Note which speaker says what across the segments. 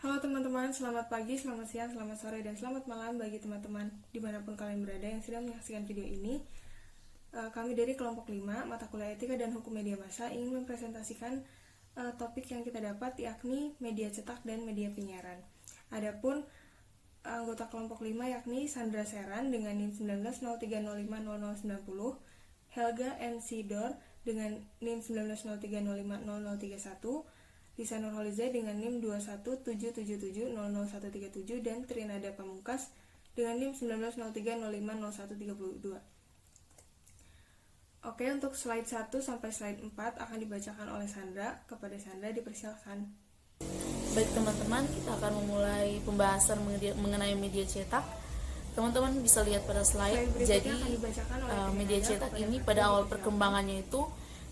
Speaker 1: Halo teman-teman, selamat pagi, selamat siang, selamat sore, dan selamat malam bagi teman-teman dimanapun kalian berada yang sedang menyaksikan video ini. Kami dari kelompok 5, mata kuliah etika dan hukum media massa ingin mempresentasikan topik yang kita dapat, yakni media cetak dan media penyiaran. Adapun anggota kelompok 5 yakni Sandra Seran dengan NIM 1903050090, Helga N. Sidor dengan NIM 1903050031, Lisa Nurholiza dengan NIM 21777000137 dan Trinada Pamungkas dengan NIM 1903050132. Oke, untuk slide 1 sampai slide 4 akan dibacakan oleh Sandra. Kepada Sandra dipersilakan.
Speaker 2: Baik teman-teman, kita akan memulai pembahasan mengenai media cetak. Teman-teman bisa lihat pada slide. Jadi media cetak ini pada awal perkembangannya itu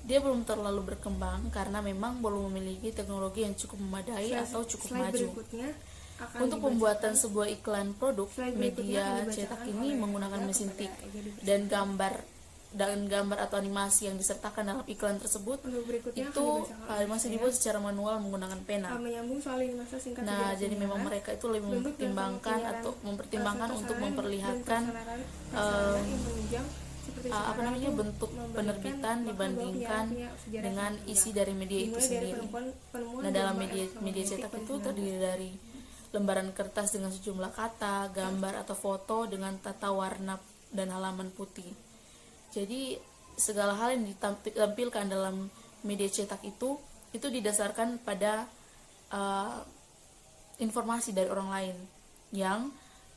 Speaker 2: dia belum terlalu berkembang karena memang belum memiliki teknologi yang cukup memadai atau cukup maju. Untuk pembuatan sebuah iklan produk, media cetak ini menggunakan mesin tik dan gambar atau animasi yang disertakan dalam iklan tersebut itu masih dibuat secara manual menggunakan pena. Nah, jadi memang mereka itu lebih mempertimbangkan untuk memperlihatkan bentuk penerbitan dibandingkan dengan isi dari media itu sendiri. Nah, dalam media cetak itu terdiri dari lembaran kertas dengan sejumlah kata, gambar atau foto dengan tata warna dan halaman putih. Jadi segala hal yang ditampilkan dalam media cetak itu didasarkan pada informasi dari orang lain, yang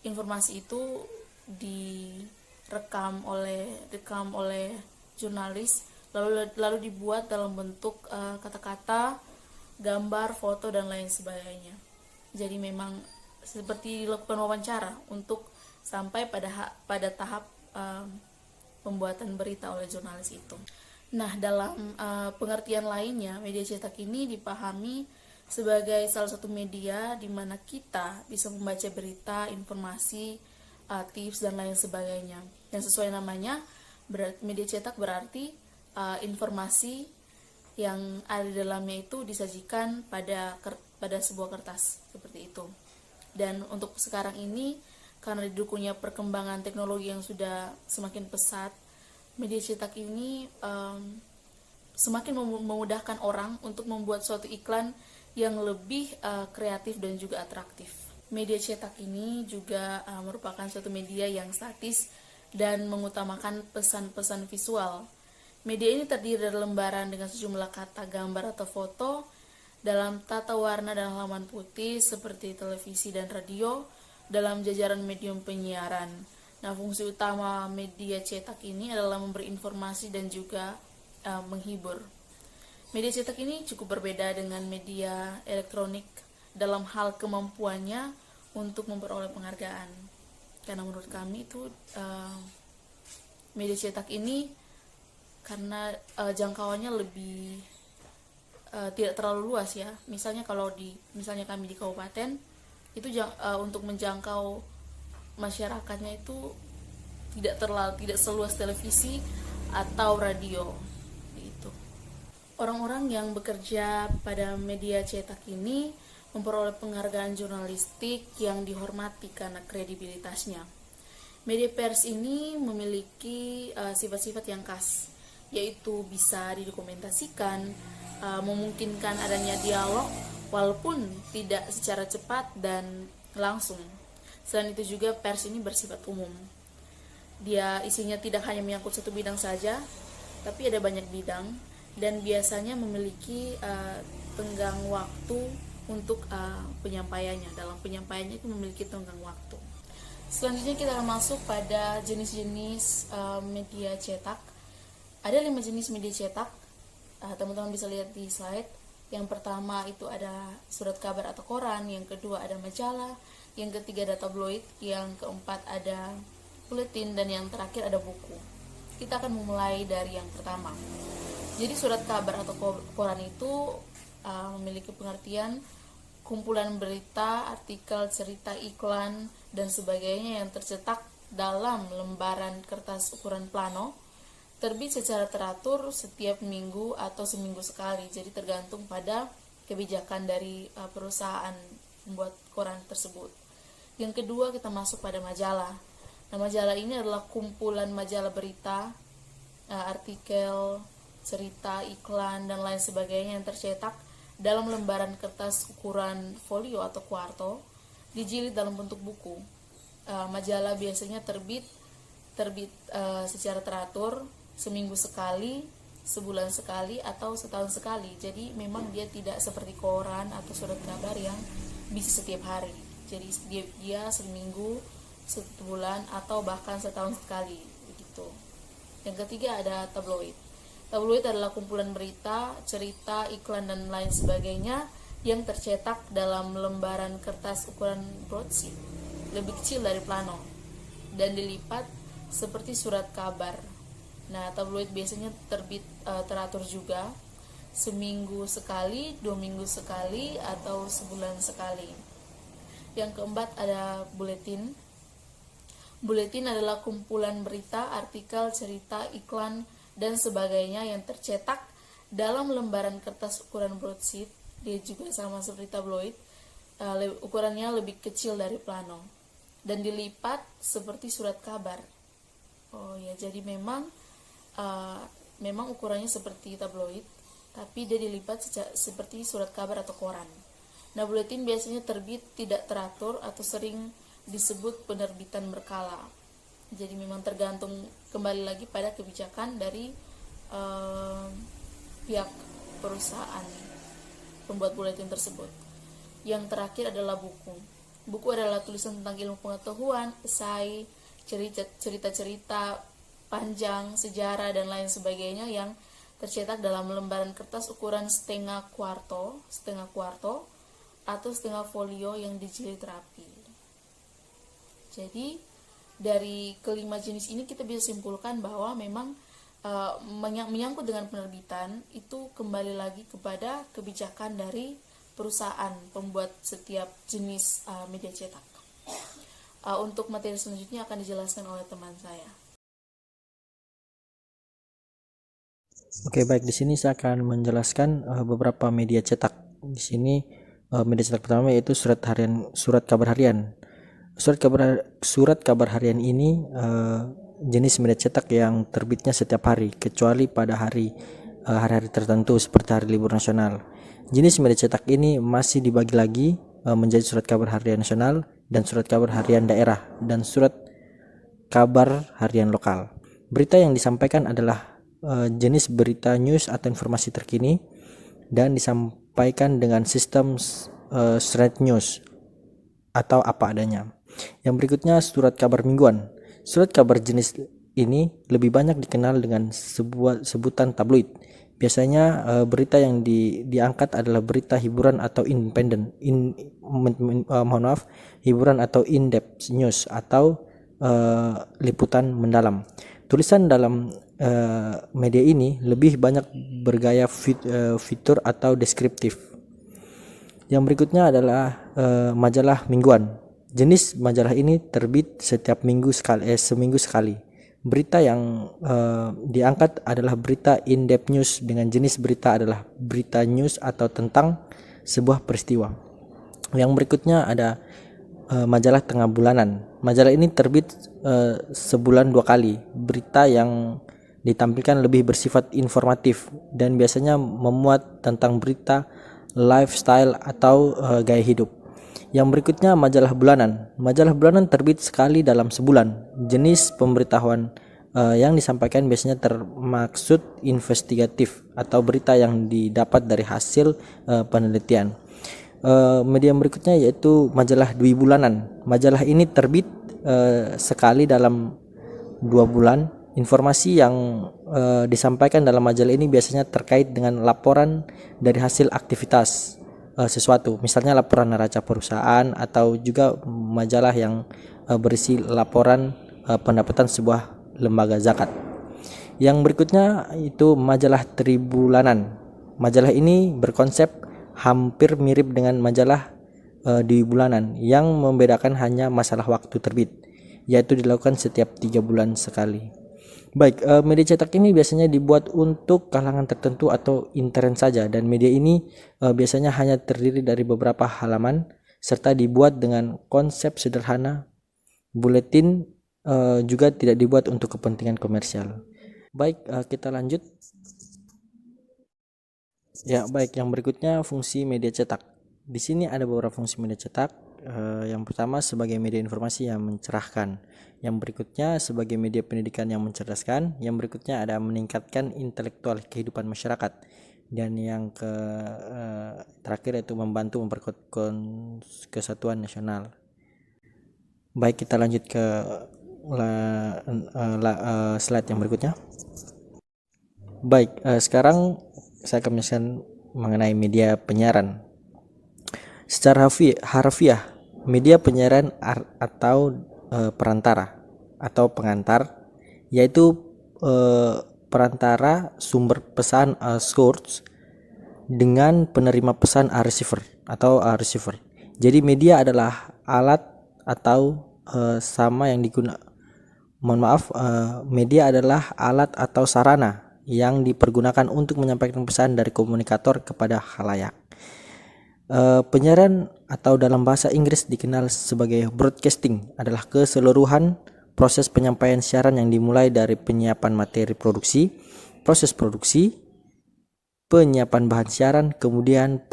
Speaker 2: informasi itu direkam oleh jurnalis lalu dibuat dalam bentuk kata-kata, gambar, foto dan lain sebagainya. Jadi memang seperti dilakukan wawancara untuk sampai pada tahap pembuatan berita oleh jurnalis itu. Nah, dalam pengertian lainnya, media cetak ini dipahami sebagai salah satu media di mana kita bisa membaca berita, informasi, tips dan lain sebagainya. Yang sesuai namanya, media cetak berarti informasi yang ada di dalamnya itu disajikan pada sebuah kertas seperti itu. Dan untuk sekarang ini, karena didukungnya perkembangan teknologi yang sudah semakin pesat, media cetak ini semakin memudahkan orang untuk membuat suatu iklan yang lebih kreatif dan juga atraktif. Media cetak ini juga merupakan suatu media yang statis dan mengutamakan pesan-pesan visual. Media ini terdiri dari lembaran dengan sejumlah kata, gambar atau foto dalam tata warna dan halaman putih seperti televisi dan radio dalam jajaran medium penyiaran. Nah, fungsi utama media cetak ini adalah memberi informasi dan juga menghibur. Media cetak ini cukup berbeda dengan media elektronik dalam hal kemampuannya untuk memperoleh penghargaan. Karena menurut kami itu media cetak ini karena jangkauannya lebih tidak terlalu luas ya. Misalnya misalnya kami di kabupaten itu untuk menjangkau masyarakatnya itu tidak seluas televisi atau radio gitu. Orang-orang yang bekerja pada media cetak ini memperoleh penghargaan jurnalistik yang dihormati karena kredibilitasnya. Media pers ini memiliki sifat-sifat yang khas, yaitu bisa didokumentasikan, memungkinkan adanya dialog walaupun tidak secara cepat dan langsung. Selain itu juga pers ini bersifat umum. Dia isinya tidak hanya menyangkut satu bidang saja, tapi ada banyak bidang dan biasanya memiliki tenggang waktu untuk penyampaiannya. Dalam penyampaiannya itu memiliki tenggang waktu. Selanjutnya kita akan masuk pada jenis-jenis media cetak. Ada 5 jenis media cetak. Teman-teman bisa lihat di slide. Yang pertama itu ada surat kabar atau koran, yang kedua ada majalah, yang ketiga ada tabloid, yang keempat ada buletin, dan yang terakhir ada buku. Kita akan memulai dari yang pertama. Jadi surat kabar atau koran itu memiliki pengertian kumpulan berita, artikel, cerita, iklan, dan sebagainya yang tercetak dalam lembaran kertas ukuran plano, terbit secara teratur setiap minggu atau seminggu sekali. Jadi tergantung pada kebijakan dari perusahaan pembuat koran tersebut. Yang kedua, kita masuk pada majalah. Nah, majalah ini adalah kumpulan majalah berita, artikel, cerita, iklan, dan lain sebagainya yang tercetak dalam lembaran kertas ukuran folio atau kuarto, dijilid dalam bentuk buku. Majalah biasanya terbit secara teratur, seminggu sekali, sebulan sekali, atau setahun sekali. Jadi memang dia tidak seperti koran atau surat kabar yang bisa setiap hari. Jadi dia seminggu, sebulan, atau bahkan setahun sekali begitu. Yang ketiga ada tabloid. Tabloid adalah kumpulan berita, cerita, iklan, dan lain sebagainya yang tercetak dalam lembaran kertas ukuran broadsheet, lebih kecil dari plano, dan dilipat seperti surat kabar. Nah, tabloid biasanya terbit teratur juga, seminggu sekali, 2 minggu sekali, atau sebulan sekali. Yang keempat ada buletin. Buletin adalah kumpulan berita, artikel, cerita, iklan, dan sebagainya yang tercetak dalam lembaran kertas ukuran broadsheet. Dia juga sama seperti tabloid, ukurannya lebih kecil dari plano, dan dilipat seperti surat kabar. Jadi memang ukurannya seperti tabloid, tapi dia dilipat seperti surat kabar atau koran. Nah, buletin biasanya terbit tidak teratur atau sering disebut penerbitan berkala. Jadi memang tergantung kembali lagi pada kebijakan dari pihak perusahaan pembuat buletin tersebut. Yang terakhir adalah buku. Buku adalah tulisan tentang ilmu pengetahuan, esai, cerita-cerita panjang, sejarah, dan lain sebagainya yang tercetak dalam lembaran kertas ukuran setengah kuarto atau setengah folio yang dijilid rapi. Jadi dari kelima jenis ini kita bisa simpulkan bahwa memang menyangkut dengan penerbitan itu kembali lagi kepada kebijakan dari perusahaan pembuat setiap jenis media cetak. Untuk materi selanjutnya akan dijelaskan oleh teman saya.
Speaker 3: Oke, baik, di sini saya akan menjelaskan beberapa media cetak. Di sini media cetak pertama yaitu surat kabar harian. Surat kabar harian ini jenis media cetak yang terbitnya setiap hari, kecuali pada hari-hari tertentu seperti hari libur nasional. Jenis media cetak ini masih dibagi lagi menjadi surat kabar harian nasional dan surat kabar harian daerah dan surat kabar harian lokal. Berita yang disampaikan adalah jenis berita news atau informasi terkini dan disampaikan dengan sistem straight news atau apa adanya. Yang berikutnya surat kabar mingguan. Surat kabar jenis ini lebih banyak dikenal dengan sebutan tabloid. Biasanya berita yang diangkat adalah berita hiburan atau hiburan atau in-depth news atau liputan mendalam. Tulisan dalam media ini lebih banyak bergaya fitur atau deskriptif. Yang berikutnya adalah majalah mingguan. Jenis majalah ini terbit setiap seminggu sekali. Berita yang diangkat adalah berita in-depth news dengan jenis berita adalah berita news atau tentang sebuah peristiwa. Yang berikutnya ada majalah tengah bulanan. Majalah ini terbit sebulan 2 kali. Berita yang ditampilkan lebih bersifat informatif dan biasanya memuat tentang berita lifestyle atau gaya hidup. Yang berikutnya majalah bulanan. Majalah bulanan terbit sekali dalam sebulan. Jenis pemberitahuan yang disampaikan biasanya termaksud investigatif atau berita yang didapat dari hasil penelitian. Media berikutnya yaitu majalah dwi bulanan. Majalah ini terbit sekali dalam 2 bulan. Informasi yang disampaikan dalam majalah ini biasanya terkait dengan laporan dari hasil aktivitas sesuatu, misalnya laporan neraca perusahaan atau juga majalah yang berisi laporan pendapatan sebuah lembaga zakat. Yang berikutnya itu majalah tribulanan. Majalah ini berkonsep hampir mirip dengan majalah di bulanan, yang membedakan hanya masalah waktu terbit, yaitu dilakukan setiap 3 bulan sekali. Baik, media cetak ini biasanya dibuat untuk kalangan tertentu atau intern saja, dan media ini biasanya hanya terdiri dari beberapa halaman serta dibuat dengan konsep sederhana. Buletin juga tidak dibuat untuk kepentingan komersial. Baik, kita lanjut. Ya, baik. Yang berikutnya fungsi media cetak. Di sini ada beberapa fungsi media cetak. Yang pertama sebagai media informasi yang mencerahkan. Yang berikutnya sebagai media pendidikan yang mencerdaskan. Yang berikutnya ada meningkatkan intelektual kehidupan masyarakat. Dan yang terakhir yaitu membantu memperkuat kesatuan nasional. Baik, kita lanjut ke slide yang berikutnya. Baik, sekarang saya akan menjelaskan mengenai media penyiaran. Secara harfiah, media penyiaran atau perantara atau pengantar, yaitu perantara sumber pesan source dengan penerima pesan receiver atau receiver. Jadi media adalah alat atau media adalah alat atau sarana yang dipergunakan untuk menyampaikan pesan dari komunikator kepada khalayak. Penyiaran atau dalam bahasa Inggris dikenal sebagai broadcasting adalah keseluruhan proses penyampaian siaran yang dimulai dari penyiapan materi produksi, proses produksi, penyiapan bahan siaran, kemudian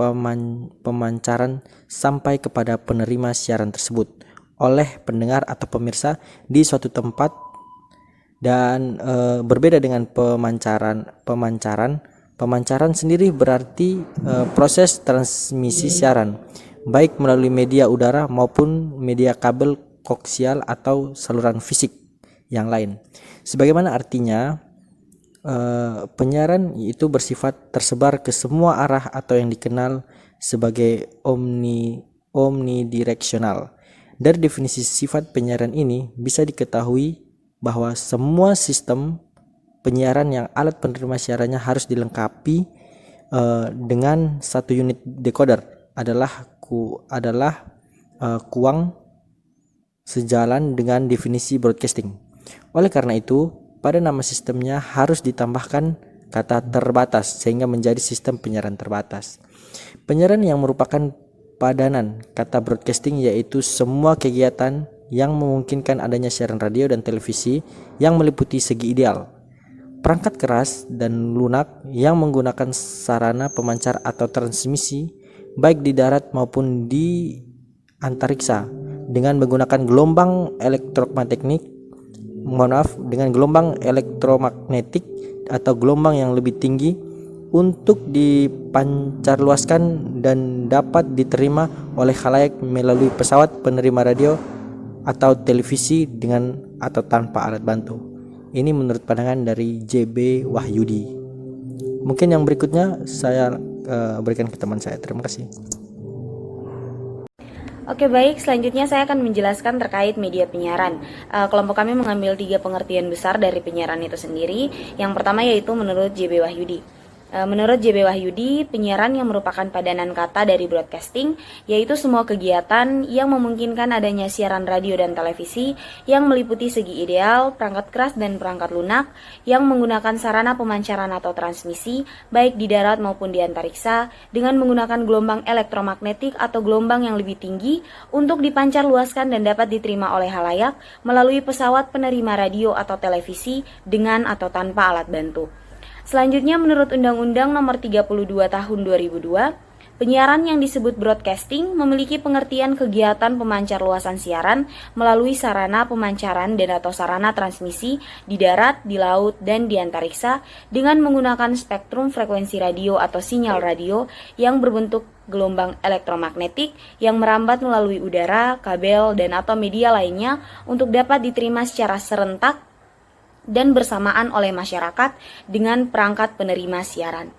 Speaker 3: pemancaran sampai kepada penerima siaran tersebut oleh pendengar atau pemirsa di suatu tempat. Dan berbeda dengan pemancaran sendiri berarti proses transmisi siaran baik melalui media udara maupun media kabel koaksial atau saluran fisik yang lain. Sebagaimana artinya, penyiaran itu bersifat tersebar ke semua arah atau yang dikenal sebagai omnidirectional. Dari definisi sifat penyiaran ini bisa diketahui bahwa semua sistem penyiaran yang alat penerima siarannya harus dilengkapi dengan satu unit decoder adalah kuang sejalan dengan definisi broadcasting. Oleh karena itu, pada nama sistemnya harus ditambahkan kata terbatas sehingga menjadi sistem penyiaran terbatas. Penyiaran yang merupakan padanan kata broadcasting yaitu semua kegiatan yang memungkinkan adanya siaran radio dan televisi yang meliputi segi ideal, perangkat keras dan lunak yang menggunakan sarana pemancar atau transmisi baik di darat maupun di antariksa dengan menggunakan gelombang elektromagnetik atau gelombang yang lebih tinggi untuk dipancarluaskan dan dapat diterima oleh khalayak melalui pesawat penerima radio atau televisi dengan atau tanpa alat bantu. Ini menurut pandangan dari JB Wahyudi. Mungkin yang berikutnya saya berikan ke teman saya. Terima kasih.
Speaker 4: Oke, baik, selanjutnya saya akan menjelaskan terkait media penyiaran. Kelompok kami mengambil 3 pengertian besar dari penyiaran itu sendiri. Yang pertama yaitu menurut JB Wahyudi. Menurut JB Wahyudi, penyiaran yang merupakan padanan kata dari broadcasting, yaitu semua kegiatan yang memungkinkan adanya siaran radio dan televisi yang meliputi segi ideal, perangkat keras dan perangkat lunak, yang menggunakan sarana pemancaran atau transmisi, baik di darat maupun di antariksa, dengan menggunakan gelombang elektromagnetik atau gelombang yang lebih tinggi untuk dipancar luaskan dan dapat diterima oleh halayak melalui pesawat penerima radio atau televisi dengan atau tanpa alat bantu. Selanjutnya, menurut Undang-Undang Nomor 32 Tahun 2002, penyiaran yang disebut broadcasting memiliki pengertian kegiatan pemancar luasan siaran melalui sarana pemancaran dan atau sarana transmisi di darat, di laut, dan di antariksa dengan menggunakan spektrum frekuensi radio atau sinyal radio yang berbentuk gelombang elektromagnetik yang merambat melalui udara, kabel, dan atau media lainnya untuk dapat diterima secara serentak dan bersamaan oleh masyarakat dengan perangkat penerima siaran.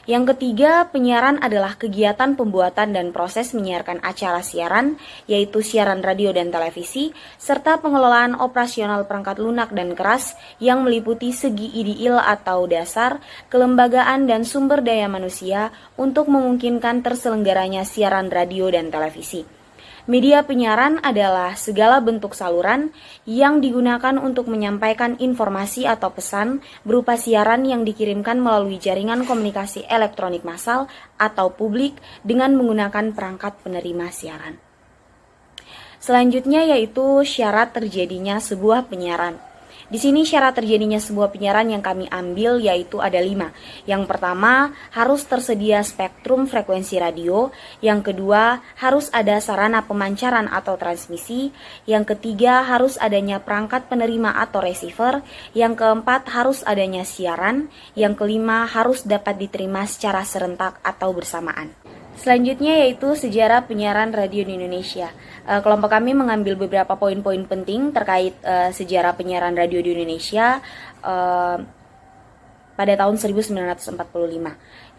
Speaker 4: Yang ketiga, penyiaran adalah kegiatan pembuatan dan proses menyiarkan acara siaran, yaitu siaran radio dan televisi, serta pengelolaan operasional perangkat lunak dan keras yang meliputi segi ideal atau dasar, kelembagaan dan sumber daya manusia untuk memungkinkan terselenggaranya siaran radio dan televisi. Media penyiaran adalah segala bentuk saluran yang digunakan untuk menyampaikan informasi atau pesan berupa siaran yang dikirimkan melalui jaringan komunikasi elektronik massal atau publik dengan menggunakan perangkat penerima siaran. Selanjutnya yaitu syarat terjadinya sebuah penyiaran. Di sini syarat terjadinya sebuah penyiaran yang kami ambil yaitu ada 5. Yang pertama, harus tersedia spektrum frekuensi radio. Yang kedua, harus ada sarana pemancaran atau transmisi. Yang ketiga, harus adanya perangkat penerima atau receiver. Yang keempat, harus adanya siaran. Yang kelima, harus dapat diterima secara serentak atau bersamaan. Selanjutnya yaitu sejarah penyiaran radio di Indonesia. Kelompok kami mengambil beberapa poin-poin penting terkait sejarah penyiaran radio di Indonesia pada tahun 1945.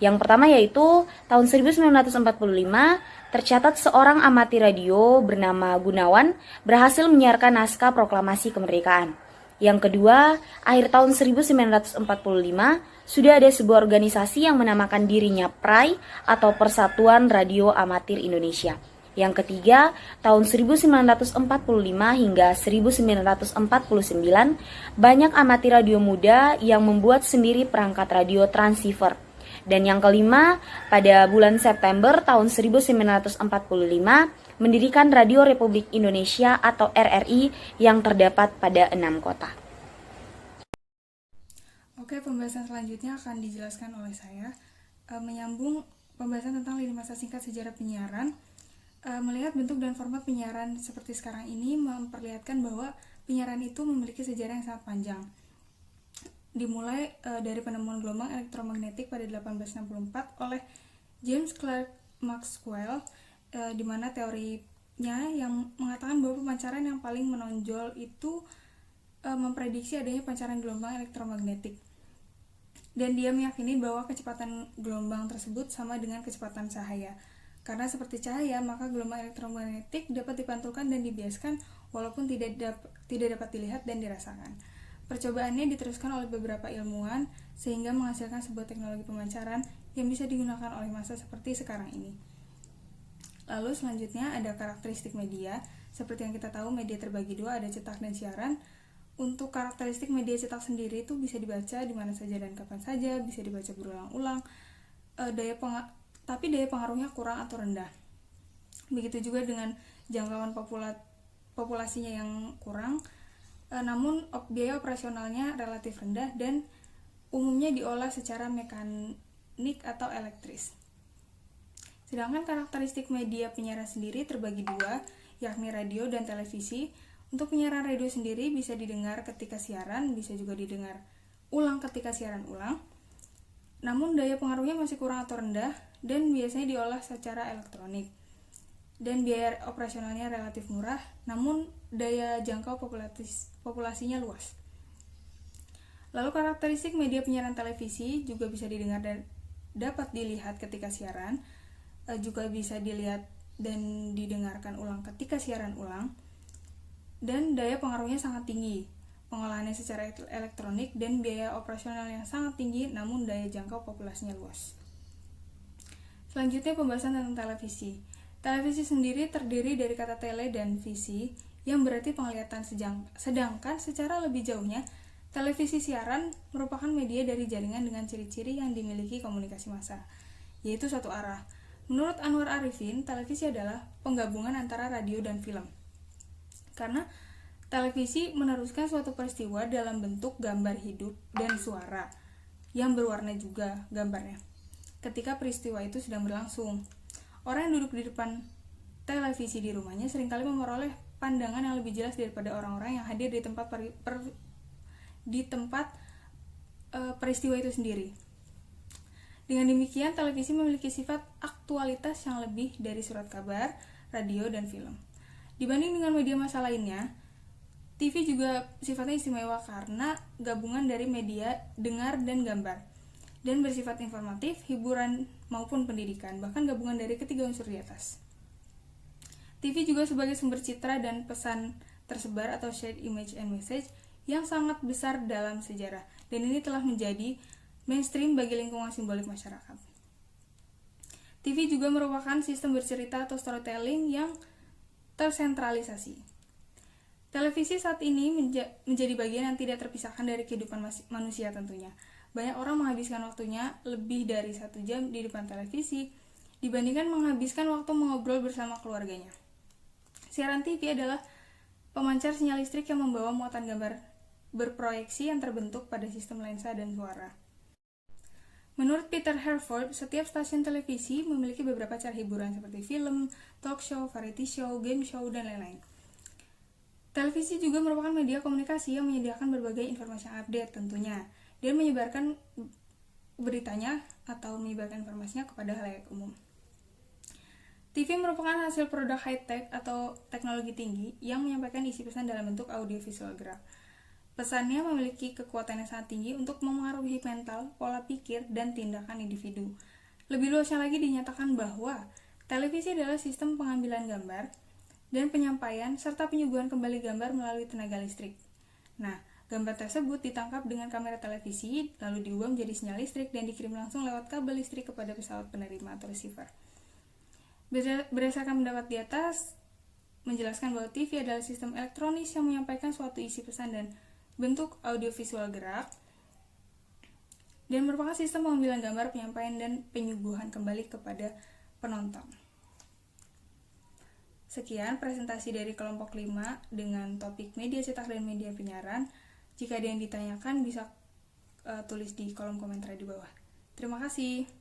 Speaker 4: Yang pertama yaitu tahun 1945 tercatat seorang amati radio bernama Gunawan berhasil menyiarkan naskah proklamasi kemerdekaan. Yang kedua, akhir tahun 1945 sudah ada sebuah organisasi yang menamakan dirinya PRAI atau Persatuan Radio Amatir Indonesia. Yang ketiga, tahun 1945 hingga 1949, banyak amatir radio muda yang membuat sendiri perangkat radio transceiver. Dan yang kelima, pada bulan September tahun 1945, mendirikan Radio Republik Indonesia atau RRI yang terdapat pada 6 kota.
Speaker 1: Oke, pembahasan selanjutnya akan dijelaskan oleh saya. Menyambung pembahasan tentang lini masa singkat sejarah penyiaran, melihat bentuk dan format penyiaran seperti sekarang ini memperlihatkan bahwa penyiaran itu memiliki sejarah yang sangat panjang. Dimulai dari penemuan gelombang elektromagnetik pada 1864 oleh James Clerk Maxwell, di mana teorinya yang mengatakan bahwa pemancaran yang paling menonjol itu memprediksi adanya pancaran gelombang elektromagnetik. Dan dia meyakini bahwa kecepatan gelombang tersebut sama dengan kecepatan cahaya. Karena seperti cahaya, maka gelombang elektromagnetik dapat dipantulkan dan dibiaskan walaupun tidak dapat dilihat dan dirasakan. Percobaannya diteruskan oleh beberapa ilmuwan sehingga menghasilkan sebuah teknologi pemancaran yang bisa digunakan oleh massa seperti sekarang ini. Lalu selanjutnya ada karakteristik media. Seperti yang kita tahu, media terbagi dua, ada cetak dan siaran. Untuk karakteristik media cetak sendiri itu bisa dibaca di mana saja dan kapan saja, bisa dibaca berulang-ulang. Tapi daya pengaruhnya kurang atau rendah. Begitu juga dengan jangkauan populasinya yang kurang, namun biaya operasionalnya relatif rendah dan umumnya diolah secara mekanik atau elektris. Sedangkan karakteristik media penyiaran sendiri terbagi dua, yakni radio dan televisi. Untuk penyiaran radio sendiri bisa didengar ketika siaran, bisa juga didengar ulang ketika siaran ulang. Namun daya pengaruhnya masih kurang atau rendah dan biasanya diolah secara elektronik. Dan biaya operasionalnya relatif murah, namun daya jangkau populasinya luas. Lalu karakteristik media penyiaran televisi juga bisa didengar dan dapat dilihat ketika siaran, juga bisa dilihat dan didengarkan ulang ketika siaran ulang. Dan daya pengaruhnya sangat tinggi, pengolahannya secara elektronik dan biaya operasional yang sangat tinggi, namun daya jangkau populasinya luas. Selanjutnya pembahasan tentang televisi. Televisi sendiri terdiri dari kata tele dan visi, yang berarti penglihatan sedangkan secara lebih jauhnya, televisi siaran merupakan media dari jaringan dengan ciri-ciri yang dimiliki komunikasi massa, yaitu satu arah. Menurut Anwar Arifin, televisi adalah penggabungan antara radio dan film. Karena televisi meneruskan suatu peristiwa dalam bentuk gambar hidup dan suara yang berwarna juga gambarnya ketika peristiwa itu sedang berlangsung. Orang yang duduk di depan televisi di rumahnya seringkali memperoleh pandangan yang lebih jelas daripada orang-orang yang hadir di tempat peristiwa itu sendiri. Dengan demikian, televisi memiliki sifat aktualitas yang lebih dari surat kabar, radio, dan film. Dibanding dengan media massa lainnya, TV juga sifatnya istimewa karena gabungan dari media dengar dan gambar, dan bersifat informatif, hiburan, maupun pendidikan, bahkan gabungan dari ketiga unsur di atas. TV juga sebagai sumber citra dan pesan tersebar atau shared image and message yang sangat besar dalam sejarah, dan ini telah menjadi mainstream bagi lingkungan simbolik masyarakat. TV juga merupakan sistem bercerita atau storytelling yang tersentralisasi. Televisi saat ini menjadi bagian yang tidak terpisahkan dari kehidupan manusia tentunya. Banyak orang menghabiskan waktunya lebih dari 1 jam di depan televisi dibandingkan menghabiskan waktu mengobrol bersama keluarganya. Siaran TV adalah pemancar sinyal listrik yang membawa muatan gambar berproyeksi yang terbentuk pada sistem lensa dan suara. Menurut Peter Herford, setiap stasiun televisi memiliki beberapa cara hiburan seperti film, talk show, variety show, game show, dan lain-lain. Televisi juga merupakan media komunikasi yang menyediakan berbagai informasi yang update tentunya, dan menyebarkan beritanya atau menyebarkan informasinya kepada halayak umum. TV merupakan hasil produk high-tech atau teknologi tinggi yang menyampaikan isi pesan dalam bentuk audiovisual gerak. Pesannya memiliki kekuatan yang sangat tinggi untuk memengaruhi mental, pola pikir, dan tindakan individu. Lebih luasnya lagi dinyatakan bahwa televisi adalah sistem pengambilan gambar dan penyampaian serta penyuguhan kembali gambar melalui tenaga listrik. Nah, gambar tersebut ditangkap dengan kamera televisi, lalu diubah menjadi sinyal listrik dan dikirim langsung lewat kabel listrik kepada pesawat penerima atau receiver. Berdasarkan pendapat di atas, menjelaskan bahwa TV adalah sistem elektronis yang menyampaikan suatu isi pesan dan bentuk audiovisual gerak, dan merupakan sistem pengambilan gambar, penyampaian, dan penyuguhan kembali kepada penonton. Sekian presentasi dari kelompok 5 dengan topik media cetak dan media penyiaran. Jika ada yang ditanyakan bisa tulis di kolom komentar di bawah. Terima kasih.